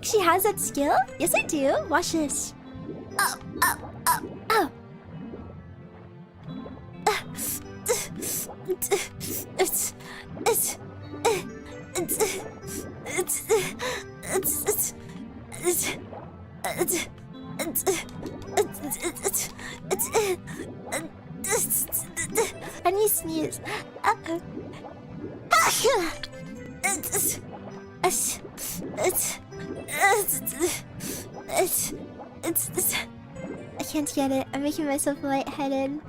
she has that skill? Yes, I do. Watch this. Oh, oh, oh, oh. I need to sneeze. I can't get it. I'm making myself lightheaded.